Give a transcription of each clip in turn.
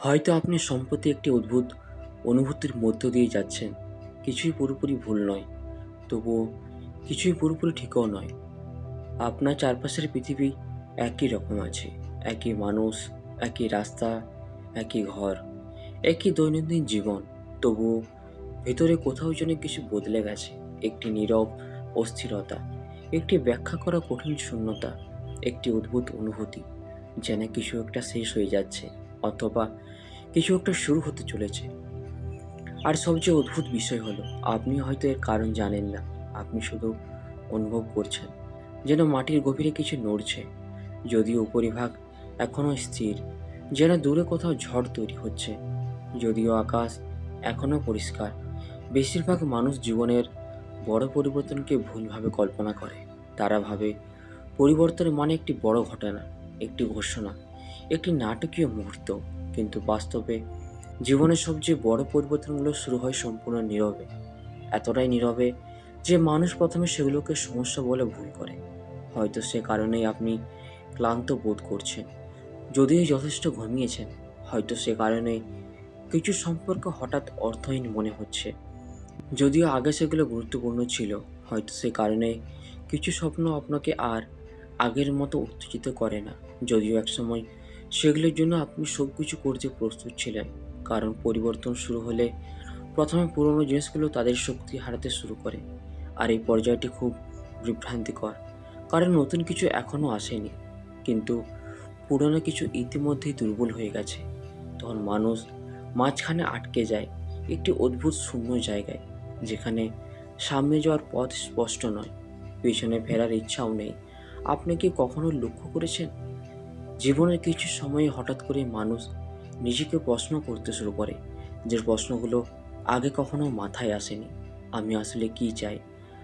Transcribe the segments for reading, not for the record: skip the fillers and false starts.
হয়তো আপনি সম্প্রতি একটি অদ্ভুত অনুভূতির মধ্য দিয়ে যাচ্ছেন। কিছুই পুরোপুরি ভুল নয়, তবুও কিছুই পুরোপুরি ঠিকও নয়। আপনার চারপাশের পৃথিবী একই রকম আছে। একই মানুষ, একই রাস্তা, একই ঘর, একই দৈনন্দিন জীবন। তবুও ভেতরে কোথাও যেন কিছু বদলে গেছে। একটি নীরব অস্থিরতা, একটি ব্যাখ্যা করা কঠিন শূন্যতা, একটি অদ্ভুত অনুভূতি যেন কিছু একটা শেষ হয়ে যাচ্ছে, অথবা কিছু একটা শুরু হতে চলেছে। আর সবচেয়ে অদ্ভুত বিষয় হলো, আপনি হয়তো এর কারণ জানেন না। আপনি শুধু অনুভব করছেন যেন মাটির গভীরে কিছু নড়ছে, যদিও উপরিভাগ এখনও স্থির। যেন দূরে কোথাও ঝড় তৈরি হচ্ছে, যদিও আকাশ এখনও পরিষ্কার। বেশিরভাগ মানুষ জীবনের বড় পরিবর্তনকে ভুলভাবে কল্পনা করে। তারা ভাবে পরিবর্তন মানে একটি বড় ঘটনা, একটি ঘোষণা, একটি নাটকীয় মুহূর্ত। কিন্তু বাস্তবে জীবনের সবচেয়ে বড় পরিবর্তনগুলো শুরু হয় সম্পূর্ণ নীরবে। এতটাই নীরবে যে মানুষ প্রথমে সেগুলোকে সমস্যা বলে ভুল করে। হয়তো সে কারণেই আপনি ক্লান্ত বোধ করছেন, যদিও যথেষ্ট ঘুমিয়েছেন। হয়তো সে কারণে কিছু সম্পর্ক হঠাৎ অর্থহীন মনে হচ্ছে, যদিও আগে সেগুলো গুরুত্বপূর্ণ ছিল। হয়তো সে কারণে কিছু স্বপ্ন আপনাকে আর আগের মতো উত্তেজিত করে না, যদিও একসময় সেগুলোর জন্য আপনি সব কিছু করতে প্রস্তুত ছিলেন। কারণ পরিবর্তন শুরু হলে প্রথমে পুরনো জিনিসগুলো তাদের শক্তি হারাতে শুরু করে। আর এই পর্যায়টি খুব বিভ্রান্তিকর, কারণ নতুন কিছু এখনও আসেনি, কিন্তু পুরনো কিছু ইতিমধ্যেই দুর্বল হয়ে গেছে। তখন মানুষ মাঝখানে আটকে যায়, একটি অদ্ভুত শূন্য জায়গায়, যেখানে সামনে যাওয়ার পথ স্পষ্ট নয়, পেছনে ফেরার ইচ্ছাও নেই। আপনি কি কখনো লক্ষ্য করেছেন, জীবনের কিছু সময়ে হঠাৎ করে মানুষ নিজেকে প্রশ্ন করতে শুরু করে, যে প্রশ্নগুলো আগে কখনো মাথায় আসেনি। আমি আসলে কি চাই?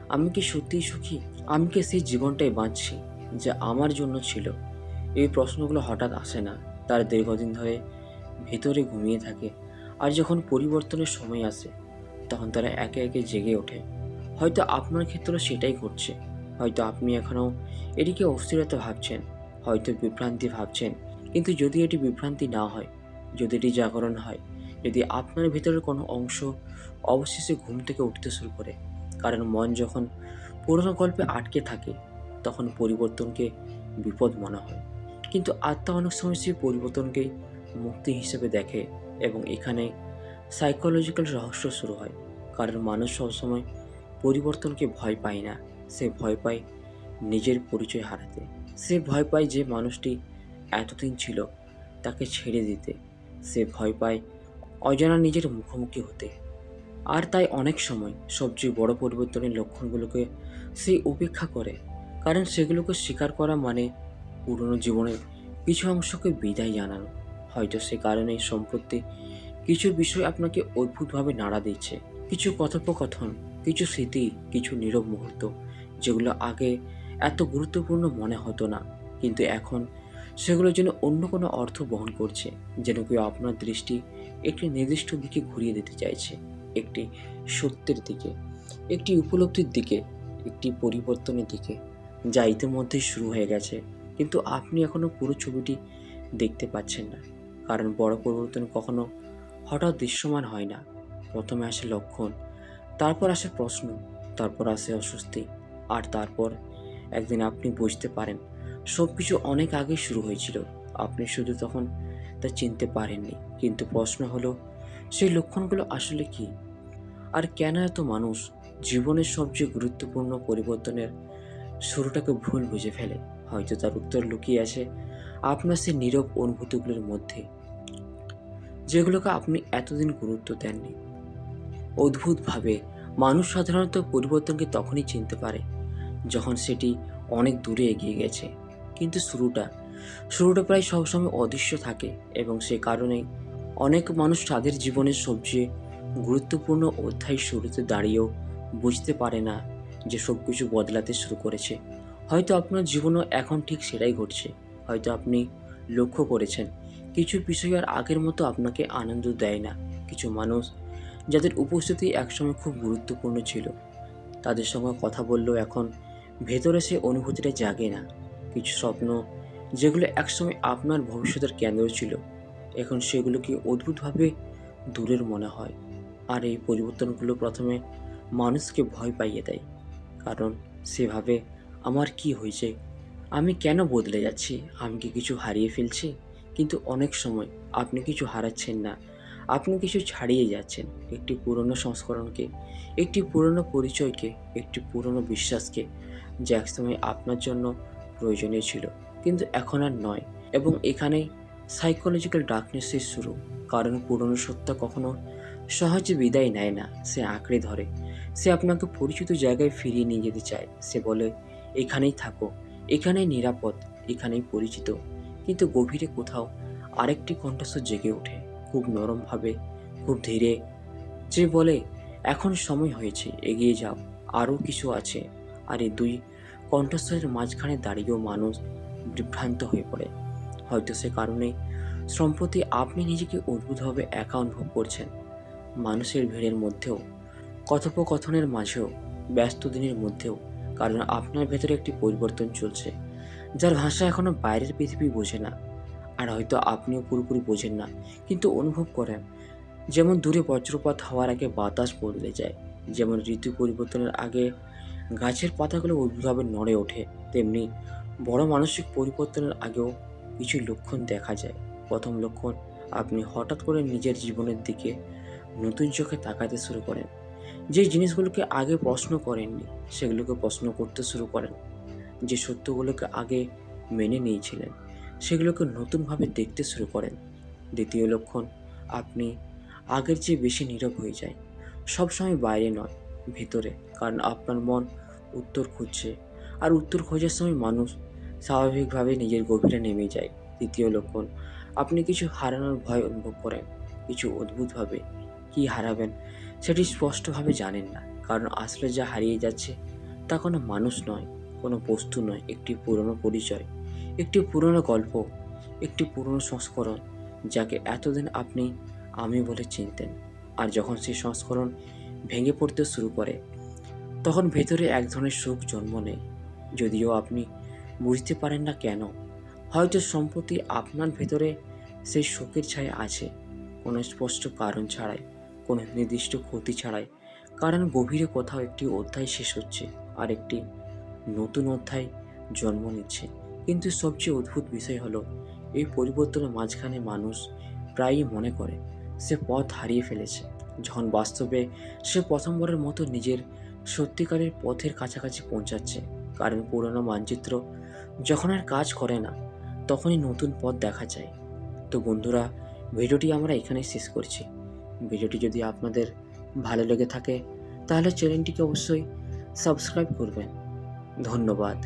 আমি কি সত্যিই সুখী? আমি কি সেই জীবনটাই বাঁচছি যা আমার জন্য ছিল? এই প্রশ্নগুলো হঠাৎ আসে না, তার দীর্ঘদিন ধরে ভেতরে ঘুমিয়ে থাকে। আর যখন পরিবর্তনের সময় আসে, তখন তারা একে একে জেগে ওঠে। হয়তো আপনার ক্ষেত্রেও সেটাই ঘটছে। হয়তো আপনি এখনও এটিকে অস্থিরতা ভাবছেন, হয়তো বিভ্রান্তি ভাবছেন। কিন্তু যদি এটি বিভ্রান্তি না হয়, যদি এটি জাগরণ হয়, যদি আপনার ভেতরের কোনো অংশ অবশেষে ঘুম থেকে উঠতে শুরু করে। কারণ মন যখন পুরোনো গল্পে আটকে থাকে, তখন পরিবর্তনকে বিপদ মনে হয়। কিন্তু আত্মা অনেক সময় সেই পরিবর্তনকেই মুক্তি হিসেবে দেখে। এবং এখানে সাইকোলজিক্যাল রহস্য শুরু হয়। কারণ মানুষ সবসময় পরিবর্তনকে ভয় পায় না, সে ভয় পায় নিজের পরিচয় হারাতে। সে ভয় পায় যে মানুষটি এতদিন ছিল তাকে ছেড়ে দিতে। সে ভয় পায় অজানা নিজের মুখোমুখি হতে। আর তাই অনেক সময় সবচেয়ে বড় পরিবর্তনের লক্ষণগুলোকে সে উপেক্ষা করে। কারণ সেগুলোকে স্বীকার করা মানে পুরনো জীবনের কিছু অংশকে বিদায় জানানো। হয়তো সে কারণেই সম্প্রতি কিছু বিষয় আপনাকে অদ্ভুতভাবে নাড়া দিচ্ছে। কিছু কথোপকথন, কিছু স্মৃতি, কিছু নীরব মুহূর্ত, যেগুলো আগে এত গুরুত্বপূর্ণ মনে হতো না, কিন্তু এখন সেগুলো যেন অন্য কোনো অর্থ বহন করছে। যেন কেউ আপনার দৃষ্টি একটি নির্দিষ্ট দিকে ঘুরিয়ে দিতে চাইছে, একটি সত্যের দিকে, একটি উপলব্ধির দিকে, একটি পরিবর্তনের দিকে, যা ইতিমধ্যেই শুরু হয়ে গেছে। কিন্তু আপনি এখনও পুরো ছবিটি দেখতে পাচ্ছেন না। কারণ বড় পরিবর্তন কখনো হঠাৎ দৃশ্যমান হয় না। প্রথমে আসে লক্ষণ, তারপর আসে প্রশ্ন, তারপর আসে অস্বস্তি, আর তারপর একদিন আপনি বুঝতে পারেন সব কিছু অনেক আগে শুরু হয়েছিল। আপনি শুধু তখন তা চিনতে পারেননি। কিন্তু প্রশ্ন হলো, সেই লক্ষণগুলো আসলে কি? আর কেন এত মানুষ জীবনের সবচেয়ে গুরুত্বপূর্ণ পরিবর্তনের শুরুটাকে ভুল বুঝে ফেলে? হয়তো তার উত্তর লুকিয়ে আছে আপনার সেই নীরব অনুভূতিগুলোর মধ্যে, যেগুলোকে আপনি এতদিন গুরুত্ব দেননি। অদ্ভুতভাবে মানুষ সাধারণত পরিবর্তনকে তখনই চিনতে পারে যখন সেটি অনেক দূরে এগিয়ে গেছে। কিন্তু শুরুটা প্রায় সবসময় অদৃশ্য থাকে। এবং সে কারণেই অনেক মানুষ তাদের জীবনের সবচেয়ে গুরুত্বপূর্ণ অধ্যায় শুরুতে দাঁড়িয়েও বুঝতে পারে না যে সব কিছু বদলাতে শুরু করেছে। হয়তো আপনার জীবনও এখন ঠিক সেটাই ঘটছে। হয়তো আপনি লক্ষ্য করেছেন কিছু বিষয় আর আগের মতো আপনাকে আনন্দ দেয় না। কিছু মানুষ যাদের উপস্থিতি একসময় খুব গুরুত্বপূর্ণ ছিল, তাদের সঙ্গে কথা বললেও এখন ভেতরে সে অনুভূতিটা জাগে না। কিছু স্বপ্ন যেগুলো একসময় আপনার ভবিষ্যতের কেন্দ্র ছিল, এখন সেগুলোকে অদ্ভুতভাবে দূরের মনে হয়। আর এই পরিবর্তনগুলো প্রথমে মানুষকে ভয় পাইয়ে দেয়, কারণ সেভাবে আমার কি হয়েছে, আমি কেন বদলে যাচ্ছি, আমি কি কিছু হারিয়ে ফেলছি? কিন্তু অনেক সময় আপনি কিছু হারাচ্ছেন না, আপনি কিছু ছাড়িয়ে যাচ্ছেন। একটি পুরনো সংস্করণকে, একটি পুরনো পরিচয়কে, একটি পুরনো বিশ্বাসকে, যা একসময় আপনার জন্য প্রয়োজনীয় ছিল কিন্তু এখন আর নয়। এবং এখানেই সাইকোলজিক্যাল ডার্কনেসের শুরু, কারণ পুরনো সত্য কখনো সহজে বিদায় নেয় না, সে আঁকড়ে ধরে। সে আপনাকে পরিচিত জায়গায় ফিরিয়ে নিয়ে যেতে চায়। সে বলে, এখানেই থাকো, এখানেই নিরাপদ, এখানেই পরিচিত। কিন্তু গভীরে কোথাও আরেকটি কণ্ঠস্বর জেগে ওঠে, খুব নরমভাবে, খুব ধীরে, যে বলে, এখন সময় হয়েছে, এগিয়ে যাও, আরও কিছু আছে। আর এই দুই কণ্ঠস্বরের মাঝখানে দাঁড়িয়েও মানুষ বিভ্রান্ত হয়ে পড়ে। হয়তো সে কারণে সম্প্রতি আপনি নিজেকে অদ্ভুতভাবে একা অনুভব করছেন, মানুষের ভিড়ের মধ্যেও, কথোপকথনের মাঝেও, ব্যস্ত দিনের মধ্যেও, কারণ আপনার ভেতরে একটি পরিবর্তন চলছে, যার ভাষা এখনো বাইরের পৃথিবী বোঝে না। আর হয়তো আপনিও পুরোপুরি বোঝেন না, কিন্তু অনুভব করেন। যেমন দূরে বজ্রপাত হওয়ার আগে বাতাস বদলে যায়, যেমন ঋতু পরিবর্তনের আগে গাছের পাতাগুলো অদ্ভুতভাবে নড়ে ওঠে, তেমনি বড় মানসিক পরিবর্তনের আগেও কিছু লক্ষণ দেখা যায়। প্রথম লক্ষণ, আপনি হঠাৎ করে নিজের জীবনের দিকে নতুন চোখে তাকাতে শুরু করেন। যে জিনিসগুলোকে আগে প্রশ্ন করেননি সেগুলোকে প্রশ্ন করতে শুরু করেন। যে সত্যগুলোকে আগে মেনে নিয়েছিলেন সেগুলোকে নতুনভাবে দেখতে শুরু করেন। দ্বিতীয় লক্ষণ, আপনি আগের চেয়ে বেশি নীরব হয়ে যায়, সবসময় বাইরে নয়, ভিতরে, কারণ আপনার মন উত্তর খুঁজছে, আর উত্তর খোঁজার সময় মানুষ স্বাভাবিকভাবে নিজের গভীরে নেমে যায়। তৃতীয় লক্ষণ, আপনি কিছু হারানোর ভয় অনুভব করেন, কিছু অদ্ভুতভাবে। কী হারাবেন সেটি স্পষ্টভাবে জানেন না, কারণ আসলে যা হারিয়ে যাচ্ছে তা কোনো মানুষ নয়, কোনো বস্তু নয়, একটি পুরনো পরিচয়, একটি পুরনো গল্প, একটি পুরনো সংস্করণ, যাকে এতদিন আপনি আমি বলে চিনতেন। আর যখন সেই সংস্করণ ভেঙে পড়তে শুরু করে, তখন ভেতরে এক ধরনের সুখ জন্ম নেয়, যদিও আপনি বুঝতে পারেন না কেন। হয়তো সম্প্রতি আপনার ভেতরে সেই শোকের ছায়া আছে, কোনো স্পষ্ট কারণ ছাড়াই, কোনো নির্দিষ্ট ক্ষতি ছাড়াই, কারণ গভীরে কোথাও একটি অধ্যায় শেষ হচ্ছে আর একটি নতুন অধ্যায় জন্ম নিচ্ছে। কিন্তু সবচেয়ে অদ্ভুত বিষয় হলো, এই পরিবর্তনের মাঝখানে মানুষ প্রায়ই মনে করে সে পথ হারিয়ে ফেলেছে, যখন বাস্তবে সে প্রথমবারের মতো নিজের সত্যিকারের পথের কাছাকাছি পৌঁছাচ্ছে। কারণ পুরনো মানচিত্র যখন আর কাজ করে না, তখনই নতুন পথ দেখা যায়। তো বন্ধুরা, ভিডিওটি আমরা এখানেই শেষ করছি। ভিডিওটি যদি আপনাদের ভালো লেগে থাকে তাহলে চ্যানেলটিকে অবশ্যই সাবস্ক্রাইব করবেন। ধন্যবাদ।